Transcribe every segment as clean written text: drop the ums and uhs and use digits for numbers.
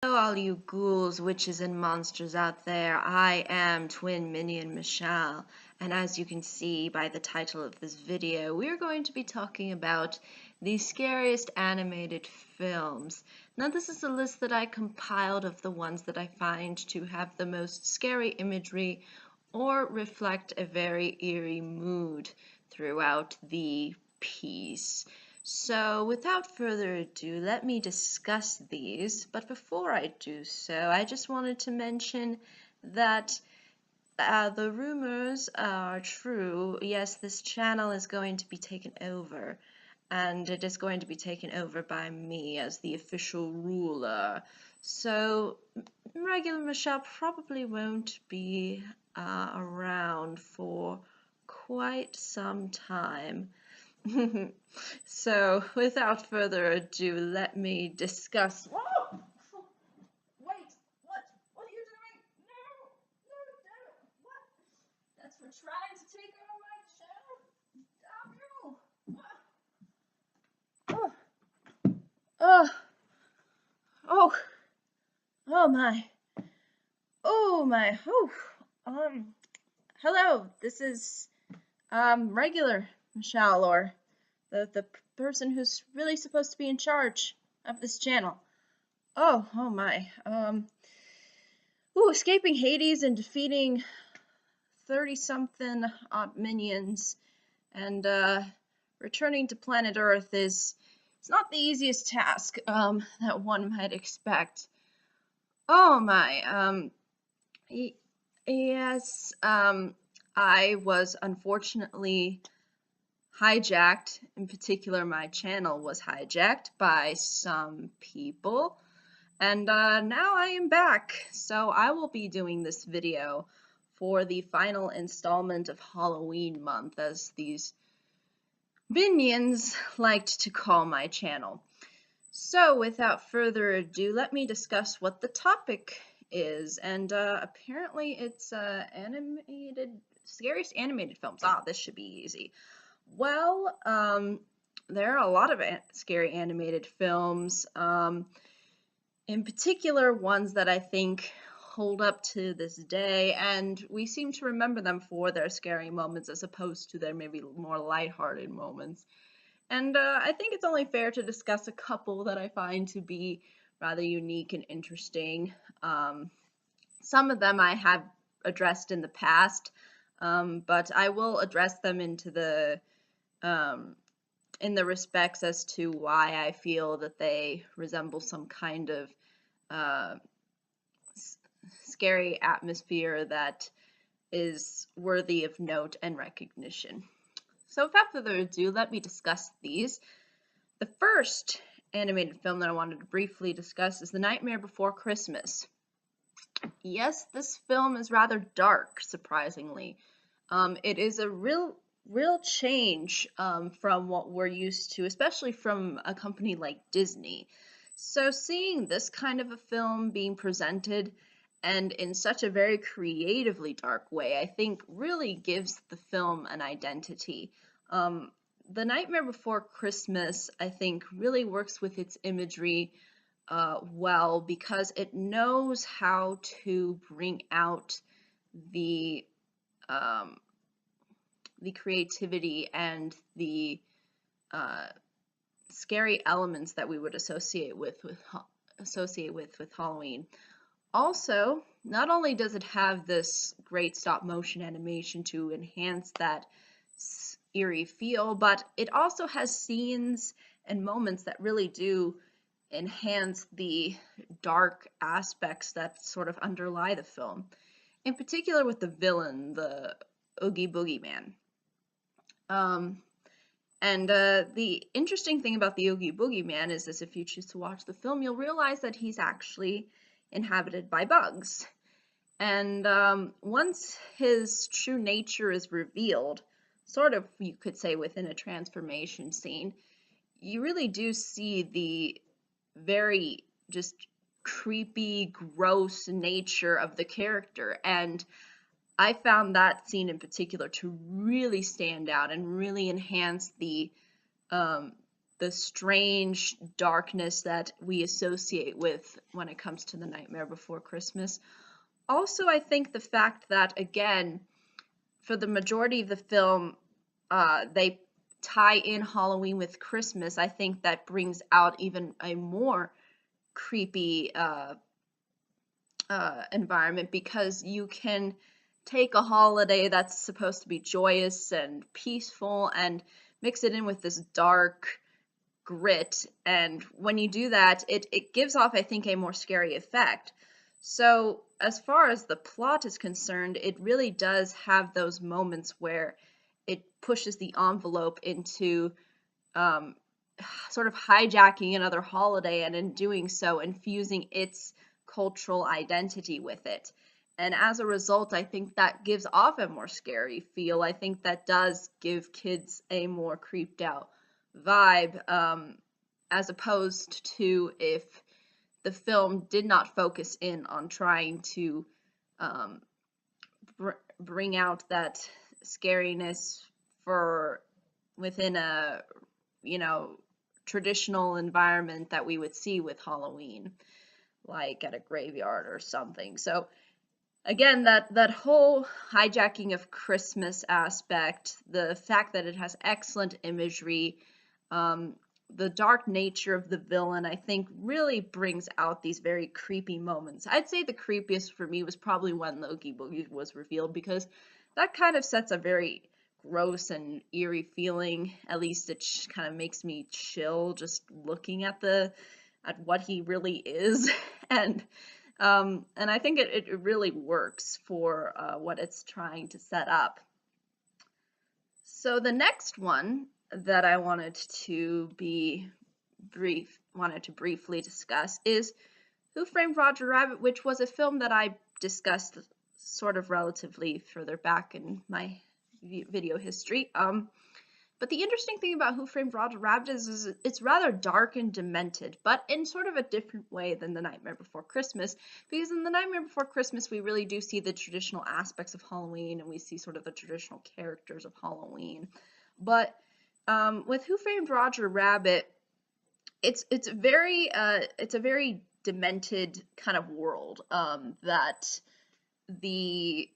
Hello, all you ghouls, witches, and monsters out there. I am Twin Minion Michelle, and as you can see by the title of this video, we are going to be talking about the scariest animated films. Now, this is a list that I compiled of the ones that I find to have the most scary imagery or reflect a very eerie mood throughout the piece. So without further ado, let me discuss these, but before I do so, I just wanted to mention that the rumors are true. Yes, this channel is going to be taken over, and it is going to be taken over by me as the official ruler. So regular Michelle probably won't be around for quite some time. So, without further ado, let me discuss. Whoa! Wait, what? What are you doing? No! No, no! What? That's for trying to take over my channel? Oh, oh, oh my. Oh my. Oh, hello. This is, regular Michelle, or the person who's really supposed to be in charge of this channel. Oh my. Escaping Hades and defeating 30-something odd minions and returning to planet Earth it's not the easiest task that one might expect. Oh my. Yes. I was unfortunately hijacked. In particular, my channel was hijacked by some people. And now I am back, so I will be doing this video for the final installment of Halloween month, as these minions liked to call my channel. So without further ado, let me discuss what the topic is, and apparently it's scariest animated films. This should be easy. Well, there are a lot of scary animated films. In particular, ones that I think hold up to this day, and we seem to remember them for their scary moments as opposed to their maybe more lighthearted moments. And I think it's only fair to discuss a couple that I find to be rather unique and interesting. Some of them I have addressed in the past, but I will address them into the in the respects as to why I feel that they resemble some kind of scary atmosphere that is worthy of note and recognition. So without further ado, let me discuss these. The first animated film that I wanted to briefly discuss is The Nightmare Before Christmas. Yes, this film is rather dark, surprisingly. It is a real change from what we're used to, especially from a company like Disney. So seeing this kind of a film being presented and in such a very creatively dark way, I think really gives the film an identity. The Nightmare Before Christmas, I think, really works with its imagery well, because it knows how to bring out the creativity and the scary elements that we would associate with Halloween. Also, not only does it have this great stop motion animation to enhance that eerie feel, but it also has scenes and moments that really do enhance the dark aspects that sort of underlie the film. In particular with the villain, the Oogie Boogie Man. The interesting thing about the Oogie Boogie Man is if you choose to watch the film, you'll realize that he's actually inhabited by bugs. And once his true nature is revealed, sort of, you could say, within a transformation scene, you really do see the very just creepy, gross nature of the character. And I found that scene in particular to really stand out and really enhance the the strange darkness that we associate with when it comes to The Nightmare Before Christmas. Also, I think the fact that, again, for the majority of the film, they tie in Halloween with Christmas. I think that brings out even a more creepy environment, because you can take a holiday that's supposed to be joyous and peaceful and mix it in with this dark grit, and when you do that, it gives off, I think, a more scary effect. So as far as the plot is concerned, it really does have those moments where it pushes the envelope into um, sort of hijacking another holiday, and in doing so infusing its cultural identity with it. And as a result, I think that gives off a more scary feel. I think that does give kids a more creeped out vibe, as opposed to if the film did not focus in on trying to um, bring out that scariness for within a, you know, traditional environment that we would see with Halloween, like at a graveyard or something. So again, that whole hijacking of Christmas aspect, the fact that it has excellent imagery, the dark nature of the villain, I think really brings out these very creepy moments. I'd say the creepiest for me was probably when Loki Boogie was revealed, because that kind of sets a very gross and eerie feeling. At least it kind of makes me chill just looking at what he really is. and I think it really works for what it's trying to set up. So the next one that I wanted to briefly discuss is Who Framed Roger Rabbit, which was a film that I discussed sort of relatively further back in my video history. But the interesting thing about Who Framed Roger Rabbit is it's rather dark and demented, but in sort of a different way than The Nightmare Before Christmas, because in The Nightmare Before Christmas, we really do see the traditional aspects of Halloween, and we see sort of the traditional characters of Halloween. But with Who Framed Roger Rabbit, it's a very demented kind of world that the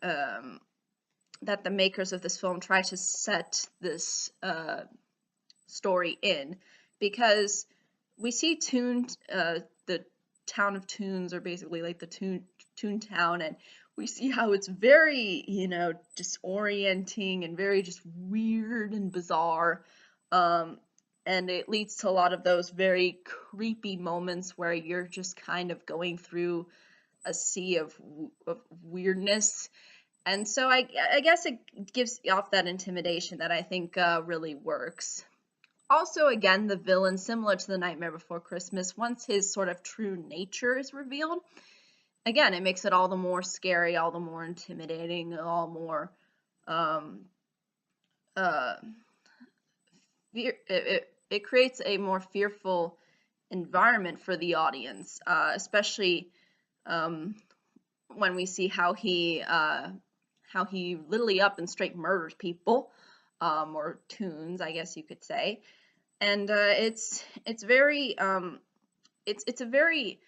makers of this film try to set this story in, because we see the town of Toons, or basically like the Toon Town, and we see how it's very, disorienting and very just weird and bizarre. And it leads to a lot of those very creepy moments where you're just kind of going through a sea of weirdness. And so I guess it gives off that intimidation that I think really works. Also, again, the villain, similar to The Nightmare Before Christmas, once his sort of true nature is revealed, again, it makes it all the more scary, all the more intimidating, all more it creates a more fearful environment for the audience, especially when we see how he literally up and straight murders people, or Toons, I guess you could say. And it's a very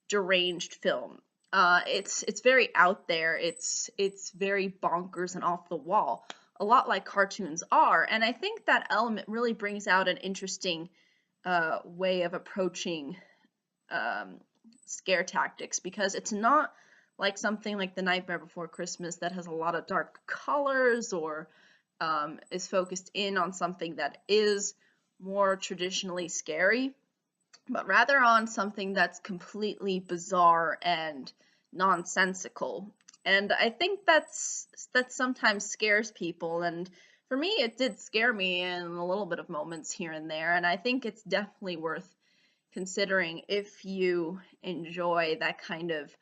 deranged film. It's very out there. It's very bonkers and off the wall, a lot like cartoons are. And I think that element really brings out an interesting way of approaching scare tactics, because it's not like something like The Nightmare Before Christmas that has a lot of dark colors, or is focused in on something that is more traditionally scary, but rather on something that's completely bizarre and nonsensical. And I think that sometimes scares people, and for me it did scare me in a little bit of moments here and there, and I think it's definitely worth considering if you enjoy that kind of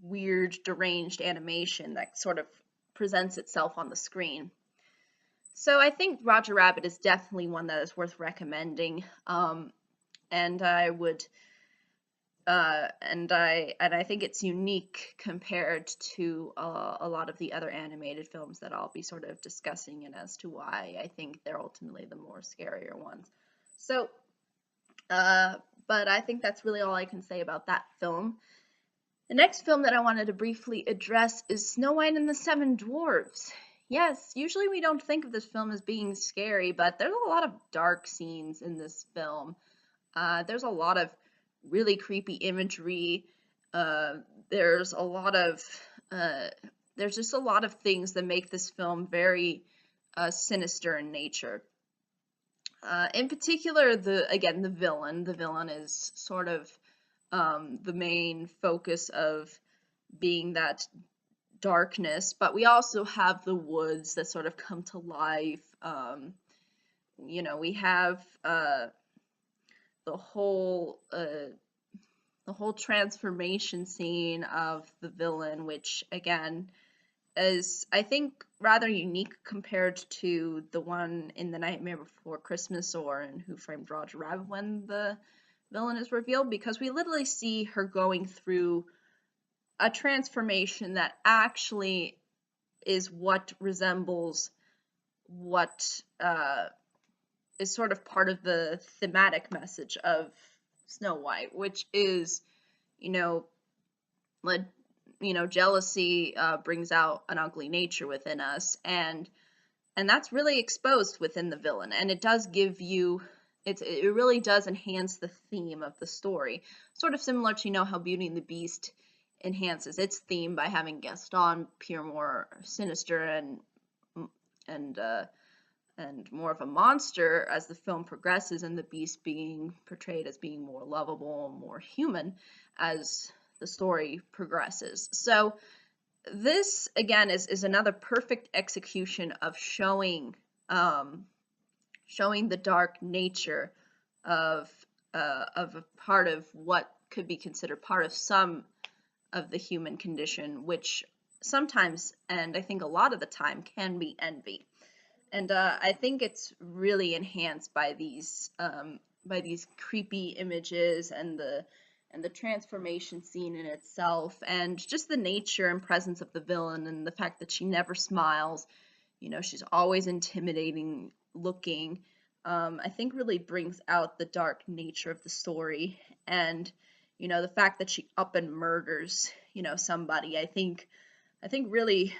weird, deranged animation that sort of presents itself on the screen. So I think Roger Rabbit is definitely one that is worth recommending, and I would and I think it's unique compared to a lot of the other animated films that I'll be sort of discussing, and as to why I think they're ultimately the more scarier ones. So, but I think that's really all I can say about that film. The next film that I wanted to briefly address is Snow White and the Seven Dwarfs. Yes, usually we don't think of this film as being scary, but there's a lot of dark scenes in this film. There's a lot of really creepy imagery. There's a lot of there's just a lot of things that make this film very sinister in nature. In particular, the villain. The villain is sort of the main focus of being that darkness, but we also have the woods that sort of come to life. We have the whole transformation scene of the villain, which again is, I think, rather unique compared to the one in The Nightmare Before Christmas or in Who Framed Roger Rabbit when the villain is revealed, because we literally see her going through a transformation that actually is what resembles what is sort of part of the thematic message of Snow White, which is, jealousy brings out an ugly nature within us, and that's really exposed within the villain, and it does give you, it really does enhance the theme of the story, sort of similar to how Beauty and the Beast enhances its theme by having Gaston appear more sinister and more of a monster as the film progresses, and the Beast being portrayed as being more lovable and more human as the story progresses. So this again is another perfect execution of showing the dark nature of a part of what could be considered part of some of the human condition, which sometimes, and I think a lot of the time, can be envy. And I think it's really enhanced by these creepy images and the transformation scene in itself, and just the nature and presence of the villain, and the fact that she never smiles. She's always intimidating looking. I think really brings out the dark nature of the story, and the fact that she up and murders somebody. I think really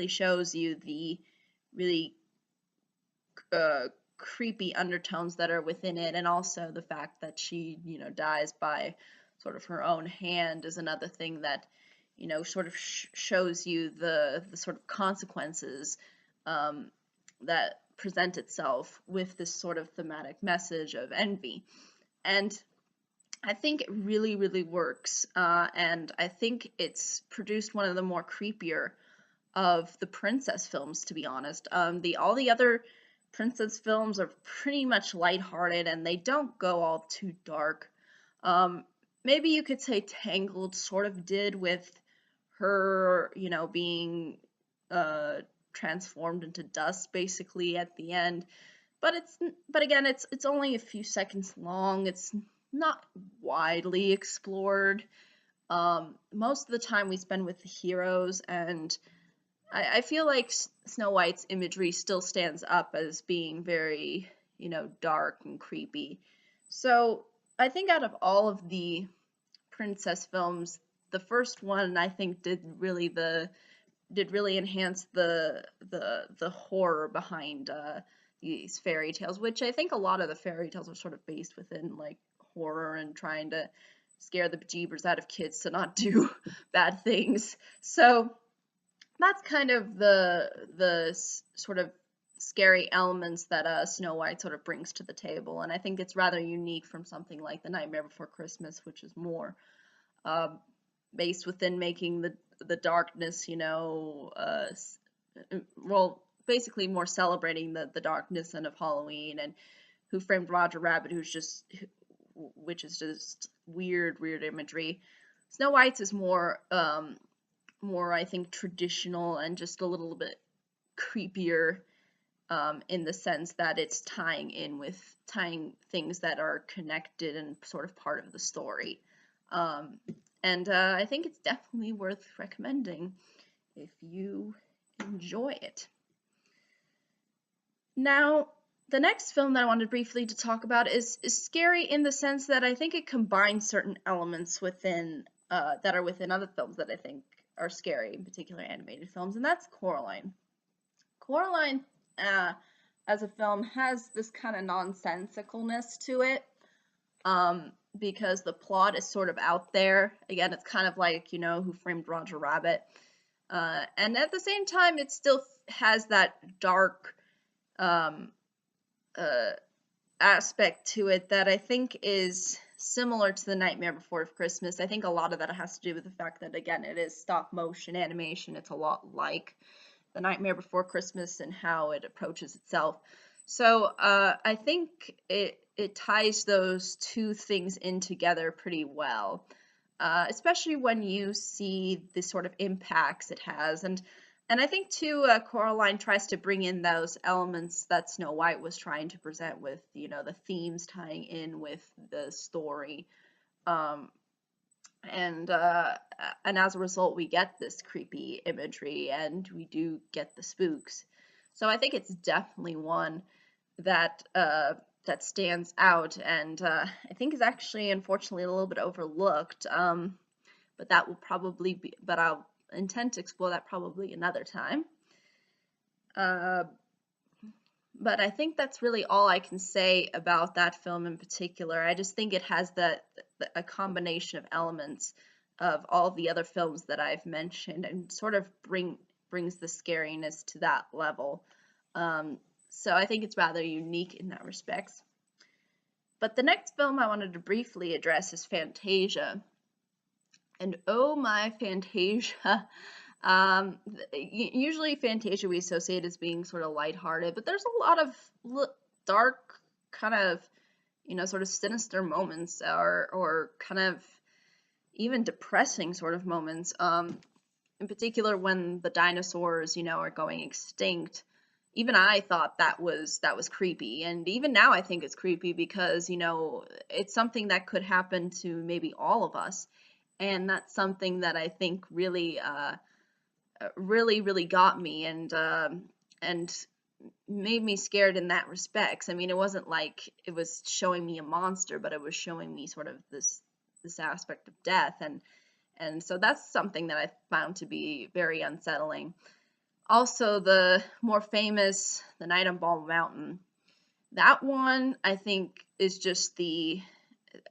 shows you the really creepy undertones that are within it, and also the fact that she dies by sort of her own hand is another thing that sort of shows you the sort of consequences that present itself with this sort of thematic message of envy. And I think it really, really works, and I think it's produced one of the more creepier of the princess films, to be honest. All the other princess films are pretty much lighthearted, and they don't go all too dark. Maybe you could say Tangled sort of did, with her, being transformed into dust basically at the end. But again, it's only a few seconds long. It's not widely explored. Most of the time we spend with the heroes, and I feel like Snow White's imagery still stands up as being very, dark and creepy. So I think out of all of the princess films, the first one I think did really enhance the horror behind these fairy tales, which I think a lot of the fairy tales are sort of based within like horror and trying to scare the bejeebers out of kids to not do bad things. So that's kind of the sort of scary elements that Snow White sort of brings to the table, and I think it's rather unique from something like The Nightmare Before Christmas, which is more based within making the darkness, basically more celebrating the darkness and of Halloween, and Who Framed Roger Rabbit, which is just weird imagery. Snow White's is more I think traditional and just a little bit creepier in the sense that it's tying things that are connected and sort of part of the story. And I think it's definitely worth recommending if you enjoy it. Now, the next film that I wanted briefly to talk about is scary in the sense that I think it combines certain elements within that are within other films that I think are scary, in particular animated films, and that's Coraline. Coraline, as a film, has this kind of nonsensicalness to it, because the plot is sort of out there. Again, it's kind of like, you know, Who Framed Roger Rabbit, and at the same time, it still has that dark aspect to it that I think is similar to The Nightmare Before Christmas. I think a lot of that has to do with the fact that, again, it is stop motion animation. It's a lot like The Nightmare Before Christmas and how it approaches itself. So I think it ties those two things in together pretty well, especially when you see the sort of impacts it has. And I think too, Coraline tries to bring in those elements that Snow White was trying to present with, you know, the themes tying in with the story. And as a result, we get this creepy imagery, and we do get the spooks. So I think it's definitely one that that stands out, and I think is actually, unfortunately, a little bit overlooked. But that will probably be. But I'll intend to explore that probably another time. But I think that's really all I can say about that film in particular. I just think it has a combination of elements of all the other films that I've mentioned, and sort of brings the scariness to that level. So I think it's rather unique in that respect. But the next film I wanted to briefly address is Fantasia. And oh my, Fantasia. Usually Fantasia we associate as being sort of lighthearted, but there's a lot of dark, kind of, you know, sort of sinister moments, or kind of even depressing sort of moments. In particular, when the dinosaurs, you know, are going extinct. Even I thought that was creepy, and even now I think it's creepy because, you know, it's something that could happen to maybe all of us. And that's something that I think really, really got me, and made me scared in that respect. I mean, it wasn't like it was showing me a monster, but it was showing me sort of this aspect of death, and so that's something that I found to be very unsettling. Also, the more famous The Night on Bald Mountain. That one, I think, is just the.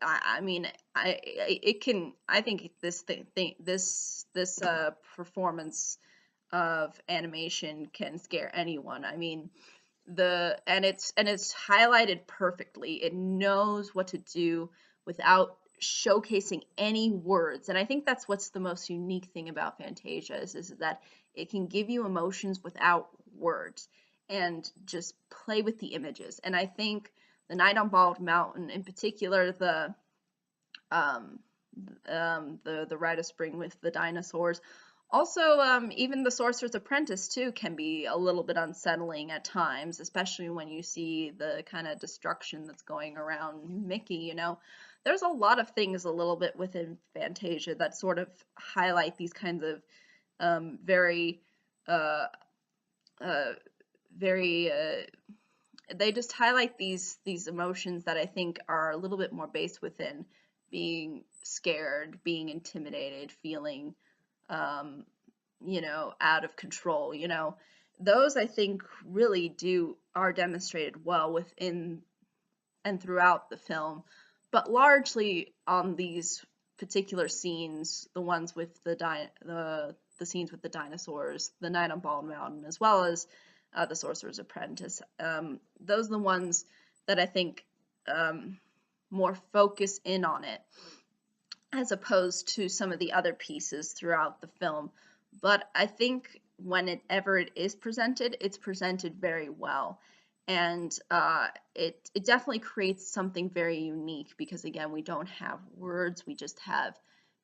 I mean, I think this performance of animation can scare anyone. I mean, it's highlighted perfectly. It knows what to do without showcasing any words, and I think that's what's the most unique thing about Fantasia is that it can give you emotions without words and just play with the images. And I think The Night on Bald Mountain, in particular, the Rite of Spring with the dinosaurs. Also, even The Sorcerer's Apprentice too can be a little bit unsettling at times, especially when you see the kind of destruction that's going around Mickey. You know, there's a lot of things a little bit within Fantasia that sort of highlight these kinds of very they just highlight these emotions that I think are a little bit more based within being scared, being intimidated, feeling, you know, out of control. You know, those I think really are demonstrated well within and throughout the film, but largely on these particular scenes, the ones with the scenes with the dinosaurs, The Night on Bald Mountain, as well as The Sorcerer's Apprentice. Those are the ones that I think more focus in on it, as opposed to some of the other pieces throughout the film. But I think whenever it is presented, it's presented very well. And it definitely creates something very unique because, again, we don't have words, we just have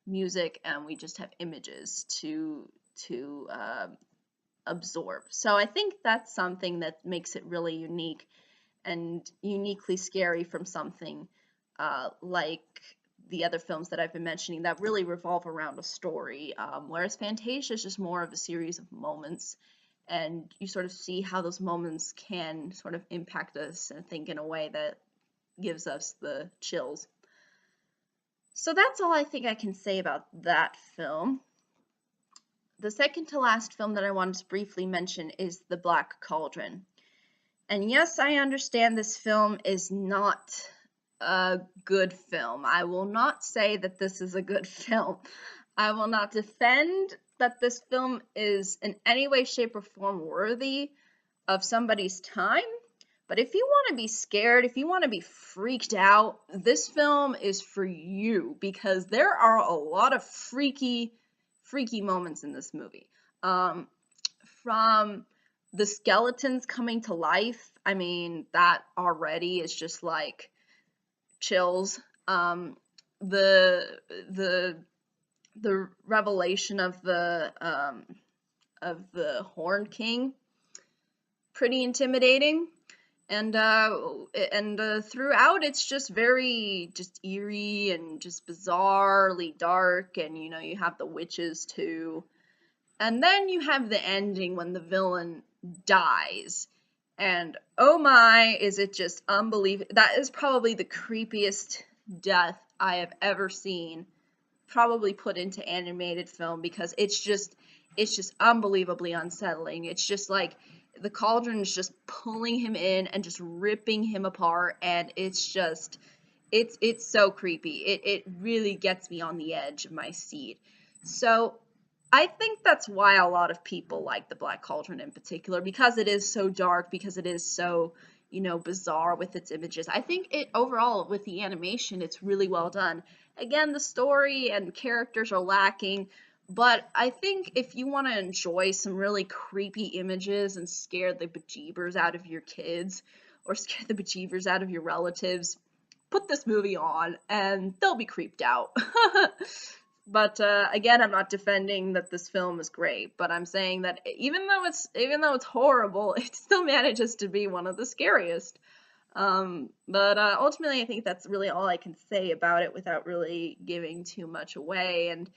music, and we just have images to absorb. So I think that's something that makes it really unique and uniquely scary from something like the other films that I've been mentioning that really revolve around a story, whereas Fantasia is just more of a series of moments, and you sort of see how those moments can sort of impact us, and think in a way that gives us the chills. So that's all I think I can say about that film. The second to last film that I wanted to briefly mention is The Black Cauldron. And yes, I understand this film is not a good film. I will not say that this is a good film. I will not defend that this film is in any way, shape, or form worthy of somebody's time. But if you want to be scared, if you want to be freaked out, this film is for you, because there are a lot of freaky moments in this movie. From the skeletons coming to life, I mean, that already is just like chills. The revelation of the Horned King, pretty intimidating. And throughout it's just very just eerie and just bizarrely dark, and you know, you have the witches too. And then you have the ending when the villain dies. And oh my, is it just unbelievable. That is probably the creepiest death I have ever seen, probably put into animated film, because it's just unbelievably unsettling. It's just like the cauldron is just pulling him in and just ripping him apart, and it's just it's so creepy. It really gets me on the edge of my seat. So I think that's why a lot of people like the Black Cauldron in particular, because it is so dark, because it is so, you know, bizarre with its images. I think it overall, with the animation, it's really well done. Again, the story and characters are lacking, but I think if you want to enjoy some really creepy images and scare the bejeebers out of your kids, or scare the bejeebers out of your relatives, put this movie on and they'll be creeped out. But again, I'm not defending that this film is great, but I'm saying that even though it's horrible, it still manages to be one of the scariest. But ultimately, I think that's really all I can say about it without really giving too much away. And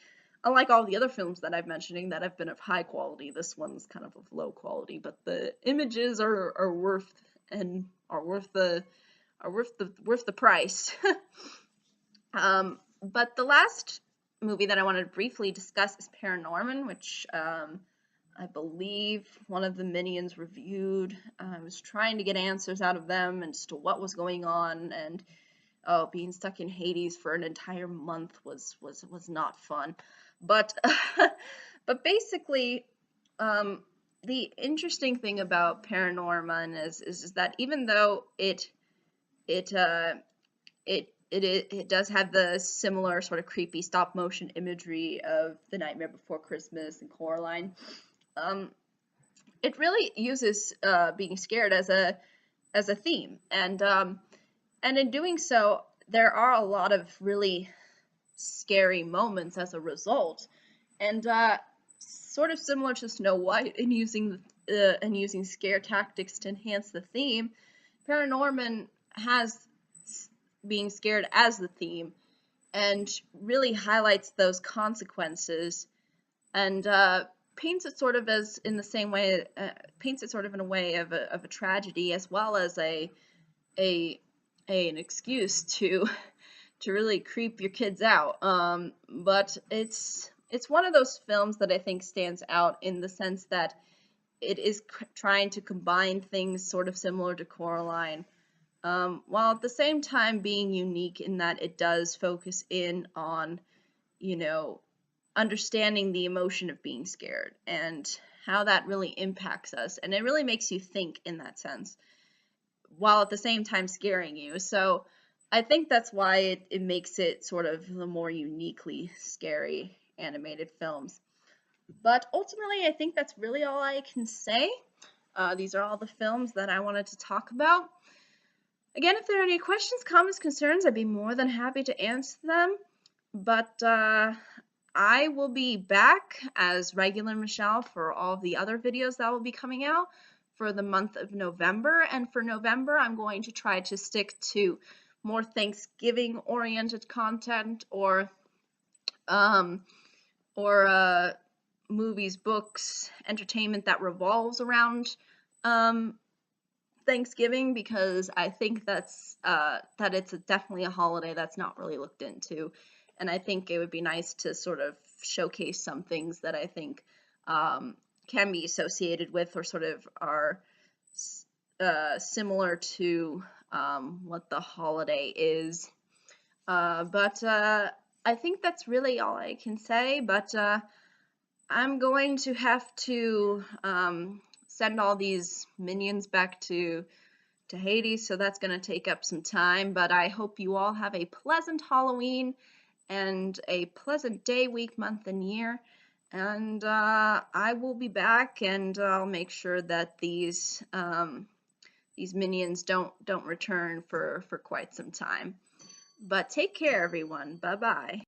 unlike all the other films that I'm mentioning that have been of high quality, this one's kind of low quality. But the images are worth the price. But the last movie that I wanted to briefly discuss is Paranorman, which I believe one of the Minions reviewed. I was trying to get answers out of them as to what was going on, and being stuck in Hades for an entire month was not fun. But but basically, the interesting thing about Paranorman is that even though it does have the similar sort of creepy stop motion imagery of The Nightmare Before Christmas and Coraline, it really uses being scared as a theme, and in doing so, there are a lot of really scary moments as a result, and sort of similar to Snow White in using scare tactics to enhance the theme. Paranorman has being scared as the theme, and really highlights those consequences, and paints it sort of as in the same way, paints it sort of in a way of a tragedy, as well as an excuse to really creep your kids out. But it's one of those films that I think stands out in the sense that it is trying to combine things sort of similar to Coraline, while at the same time being unique in that it does focus in on, you know, understanding the emotion of being scared and how that really impacts us. And it really makes you think in that sense, while at the same time scaring you. So I think that's why it makes it sort of the more uniquely scary animated films. But ultimately, I think that's really all I can say. These are all the films that I wanted to talk about. Again, if there are any questions, comments, concerns, I'd be more than happy to answer them. But I will be back as regular Michelle for all of the other videos that will be coming out for the month of November. And for November, I'm going to try to stick to more Thanksgiving-oriented content um, or movies, books, entertainment that revolves around Thanksgiving, because I think that it's definitely a holiday that's not really looked into, and I think it would be nice to sort of showcase some things that I think can be associated with or sort of are similar to what the holiday is. But I think that's really all I can say. But I'm going to have to send all these minions back to Hades, so that's going to take up some time. But I hope you all have a pleasant Halloween and a pleasant day, week, month, and year. And I will be back, and I'll make sure that these minions don't return for quite some time. But take care, everyone. Bye bye.